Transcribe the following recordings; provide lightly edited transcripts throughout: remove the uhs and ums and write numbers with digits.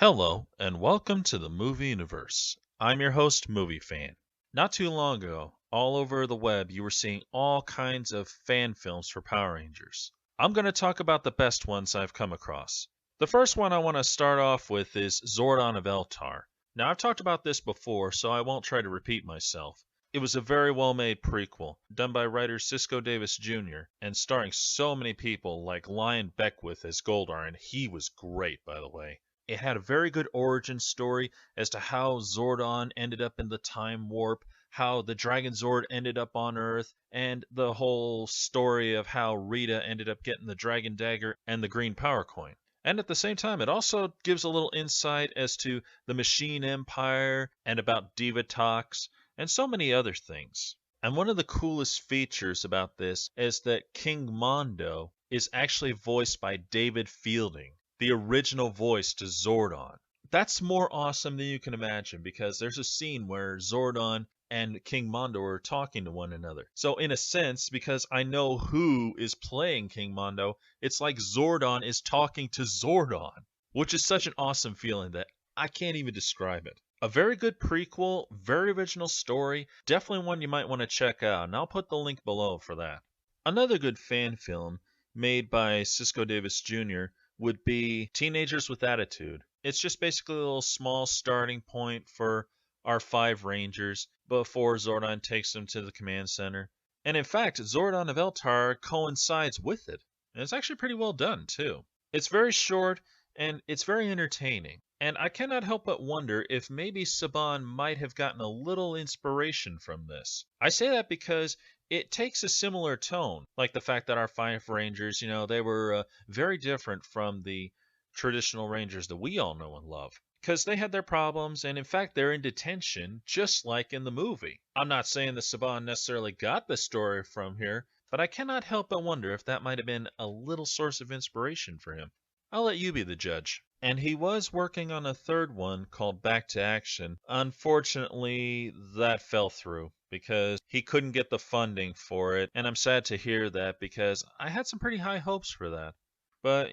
Hello, and welcome to the movie universe. I'm your host, Movie Fan. Not too long ago, all over the web, you were seeing all kinds of fan films for Power Rangers. I'm going to talk about the best ones I've come across. The first one I want to start off with is Zordon of Eltar. Now, I've talked about this before, so I won't try to repeat myself. It was a very well made prequel, done by writer Cisco Davis Jr., and starring so many people like Lion Beckwith as Goldar, and he was great, by the way. It had a very good origin story as to how Zordon ended up in the time warp, how the Dragon Zord ended up on Earth, and the whole story of how Rita ended up getting the Dragon Dagger and the Green Power Coin. And at the same time, it also gives a little insight as to the Machine Empire and about Divatox and so many other things. And one of the coolest features about this is that King Mondo is actually voiced by David Fielding, the original voice to Zordon. That's more awesome than you can imagine because there's a scene where Zordon and King Mondo are talking to one another. So, in a sense, because I know who is playing King Mondo, it's like Zordon is talking to Zordon, which is such an awesome feeling that I can't even describe it. A very good prequel, very original story, definitely one you might want to check out, and I'll put the link below for that. Another good fan film made by Cisco Davis Jr. would be Teenagers with Attitude. It's just basically a little small starting point for our five Rangers before Zordon takes them to the command center. And in fact, Zordon of Eltar coincides with it. And it's actually pretty well done, too. It's very short and it's very entertaining. And I cannot help but wonder if maybe Saban might have gotten a little inspiration from this. I say that because it takes a similar tone, like the fact that our five Rangers, they were very different from the traditional Rangers that we all know and love. Because they had their problems, and in fact, they're in detention, just like in the movie. I'm not saying that Saban necessarily got the story from here, but I cannot help but wonder if that might have been a little source of inspiration for him. I'll let you be the judge. And he was working on a third one called Back to Action. Unfortunately, that fell through because he couldn't get the funding for it. And I'm sad to hear that because I had some pretty high hopes for that. But,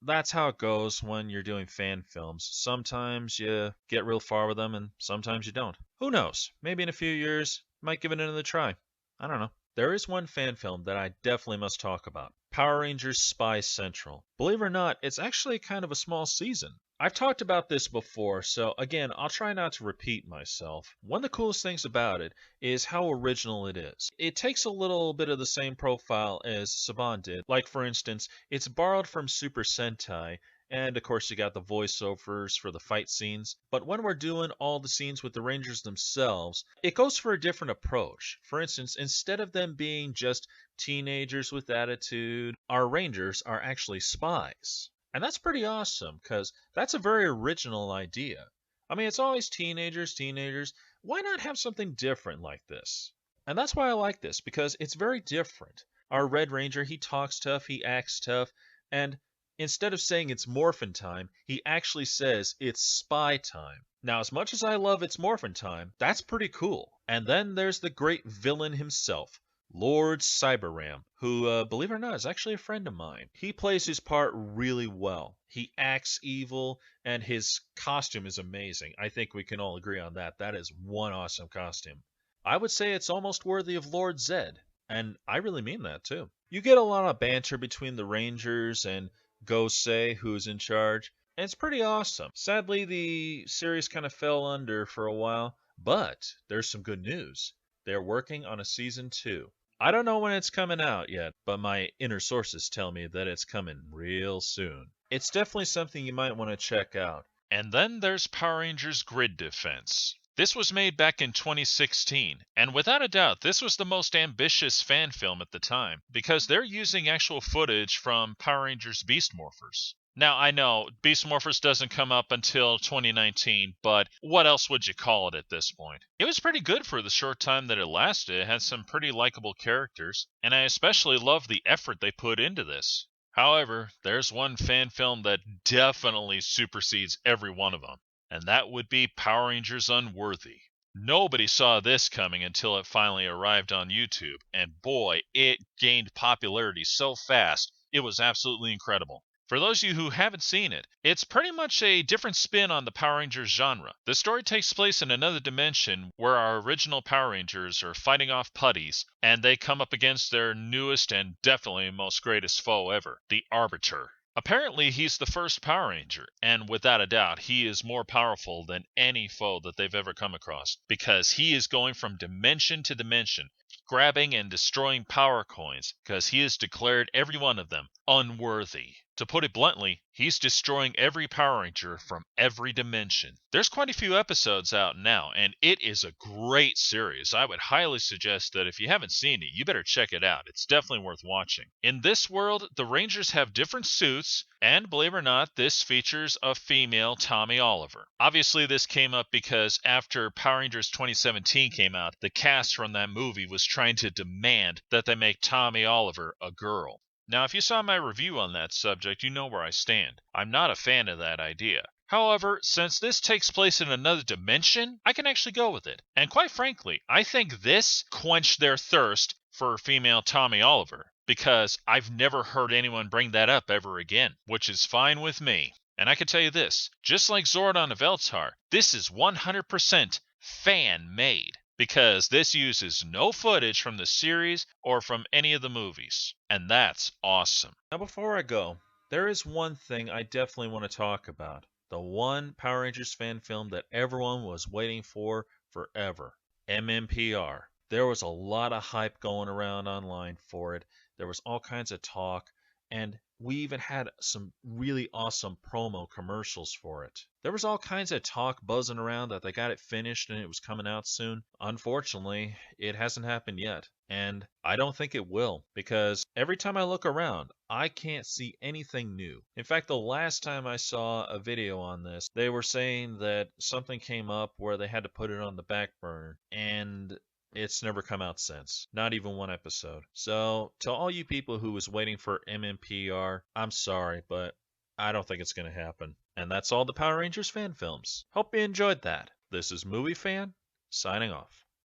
that's how it goes when you're doing fan films. Sometimes you get real far with them and sometimes you don't. Who knows? Maybe in a few years, might give it another try. I don't know. There is one fan film that I definitely must talk about. Power Rangers Spy Central. Believe it or not, it's actually kind of a small season. I've talked about this before, so again, I'll try not to repeat myself. One of the coolest things about it is how original it is. It takes a little bit of the same profile as Saban did. Like, for instance, it's borrowed from Super Sentai, and of course, you got the voiceovers for the fight scenes. But when we're doing all the scenes with the Rangers themselves, it goes for a different approach. For instance, instead of them being just teenagers with attitude, our Rangers are actually spies. And that's pretty awesome because that's a very original idea. I mean, it's always teenagers, teenagers. Why not have something different like this? And that's why I like this because it's very different. Our Red Ranger, he talks tough, he acts tough, and instead of saying it's morphin time, he actually says it's spy time. Now, as much as I love It's Morphin Time, that's pretty cool. And then there's the great villain himself, Lord Cyberram, who, believe it or not, is actually a friend of mine. He plays his part really well. He acts evil, and his costume is amazing. I think we can all agree on that. That is one awesome costume. I would say it's almost worthy of Lord Zed, and I really mean that too. You get a lot of banter between the Rangers and Gosei, who's in charge, and it's pretty awesome. Sadly, the series kind of fell under for a while, but there's some good news. They're working on a season 2. I don't know when it's coming out yet, but my inner sources tell me that it's coming real soon. It's definitely something you might want to check out. And then there's Power Rangers Grid Defense. This was made back in 2016, and without a doubt, this was the most ambitious fan film at the time, because they're using actual footage from Power Rangers Beast Morphers. Now, I know Beast Morphers doesn't come up until 2019, but what else would you call it at this point? It was pretty good for the short time that it lasted. It had some pretty likable characters, and I especially love the effort they put into this. However, there's one fan film that definitely supersedes every one of them, and that would be Power Rangers Unworthy. Nobody saw this coming until it finally arrived on YouTube, and boy, it gained popularity so fast, it was absolutely incredible. For those of you who haven't seen it, it's pretty much a different spin on the Power Rangers genre. The story takes place in another dimension where our original Power Rangers are fighting off putties, and they come up against their newest and definitely most greatest foe ever, the Arbiter. Apparently, he's the first Power Ranger, and without a doubt, he is more powerful than any foe that they've ever come across, because he is going from dimension to dimension, grabbing and destroying power coins, because he has declared every one of them unworthy. To put it bluntly, he's destroying every Power Ranger from every dimension. There's quite a few episodes out now, and it is a great series. I would highly suggest that if you haven't seen it, you better check it out. It's definitely worth watching. In this world, the Rangers have different suits, and believe it or not, this features a female Tommy Oliver. Obviously, this came up because after Power Rangers 2017 came out, the cast from that movie was trying to demand that they make Tommy Oliver a girl. Now, if you saw my review on that subject, you know where I stand. I'm not a fan of that idea. However, since this takes place in another dimension, I can actually go with it. And quite frankly, I think this quenched their thirst for female Tommy Oliver, because I've never heard anyone bring that up ever again, which is fine with me. And I can tell you this, just like Zordon of Eltar, this is 100% fan-made, because this uses no footage from the series or from any of the movies. And that's awesome. Now, before I go, there is one thing I definitely want to talk about. The one Power Rangers fan film that everyone was waiting for forever. MMPR. There was a lot of hype going around online for it. There was all kinds of talk. And we even had some really awesome promo commercials for it. There was all kinds of talk buzzing around that they got it finished and it was coming out soon. Unfortunately, it hasn't happened yet. And I don't think it will, because every time I look around, I can't see anything new. In fact, the last time I saw a video on this, they were saying that something came up where they had to put it on the back burner. And it's never come out since. Not even one episode. So, to all you people who was waiting for MMPR, I'm sorry, but I don't think it's going to happen. And that's all the Power Rangers fan films. Hope you enjoyed that. This is Movie Fan, signing off.